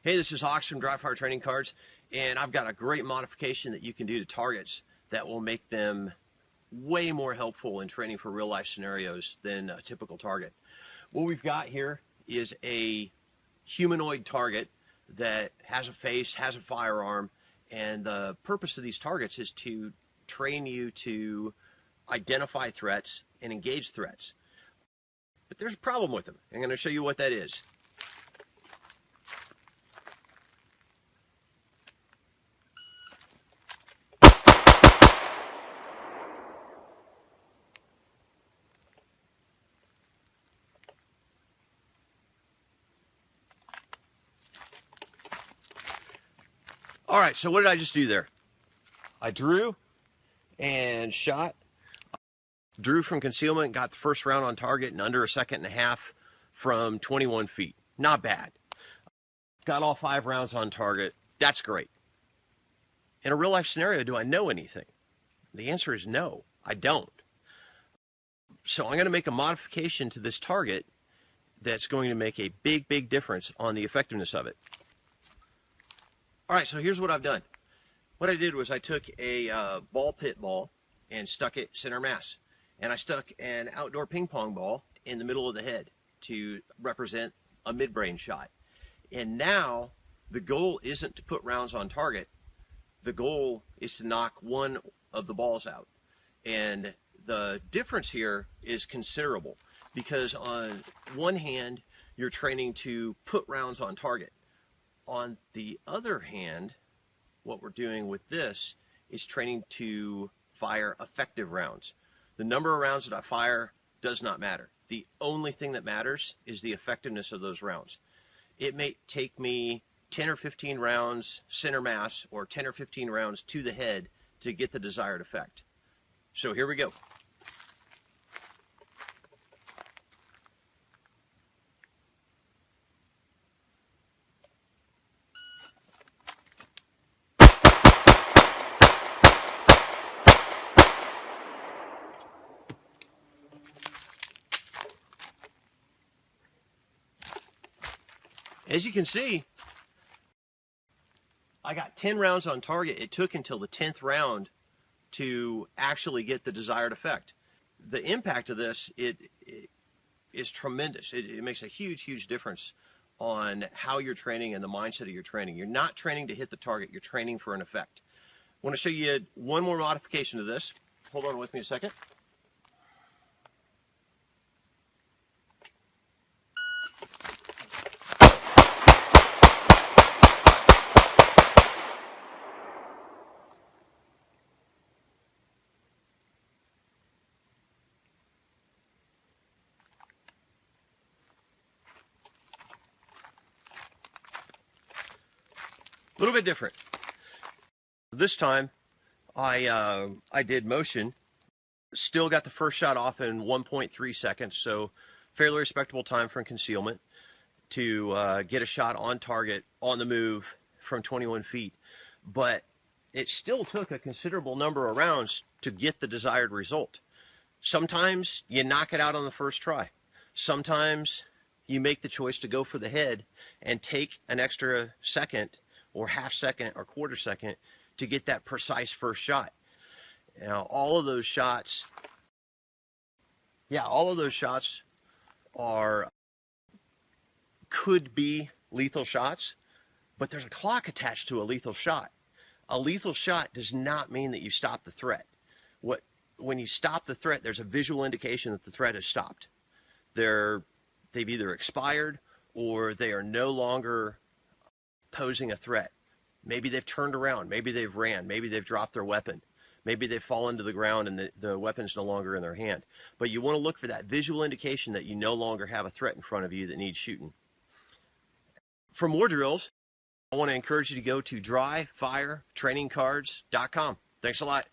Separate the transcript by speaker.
Speaker 1: Hey, this is Ox from Dry Fire Training Cards, and I've got a great modification that you can do to targets that will make them way more helpful in training for real life scenarios than a typical target. What we've got here is a humanoid target that has a face, has a firearm, and the purpose of these targets is to train you to identify threats and engage threats. But there's a problem with them. I'm going to show you what that is. All right, so what did I just do there? I drew and shot. Drew from concealment, got the first round on target in under a second and a half from 21 feet. Not bad. Got all 5 rounds on target. That's great. In a real life scenario, do I know anything? The answer is no, I don't. So I'm going to make a modification to this target that's going to make a big difference on the effectiveness of it. All right, so here's what I've done. What I did was I took a ball pit ball and stuck it center mass. And I stuck an outdoor ping pong ball in the middle of the head to represent a midbrain shot. And now the goal isn't to put rounds on target. The goal is to knock one of the balls out. And the difference here is considerable because on one hand, you're training to put rounds on target. On the other hand, what we're doing with this is training to fire effective rounds. The number of rounds that I fire does not matter. The only thing that matters is the effectiveness of those rounds. It may take me 10 or 15 rounds center mass or 10 or 15 rounds to the head to get the desired effect. So here we go. As you can see, I got 10 rounds on target. It took until the 10th round to actually get the desired effect. The impact of this it is tremendous. It makes a huge difference on how you're training and the mindset of your training. You're not training to hit the target. You're training for an effect. I want to show you one more modification to this. Hold on with me a second. A little bit different. This time, I did motion. Still got the first shot off in 1.3 seconds, so fairly respectable time from concealment to get a shot on target on the move from 21 feet. But it still took a considerable number of rounds to get the desired result. Sometimes you knock it out on the first try. Sometimes you make the choice to go for the head and take an extra second or half second or quarter second to get that precise first shot. Now, all of those shots could be lethal shots, but there's a clock attached to a lethal shot. A lethal shot does not mean that you stop the threat. When you stop the threat, there's a visual indication that the threat has stopped. They've either expired or they are no longer posing a threat. Maybe they've turned around, maybe they've ran, maybe they've dropped their weapon, maybe they've fallen to the ground and the weapon's no longer in their hand. But you want to look for that visual indication that you no longer have a threat in front of you that needs shooting. For more drills, I want to encourage you to go to dryfiretrainingcards.com. Thanks a lot.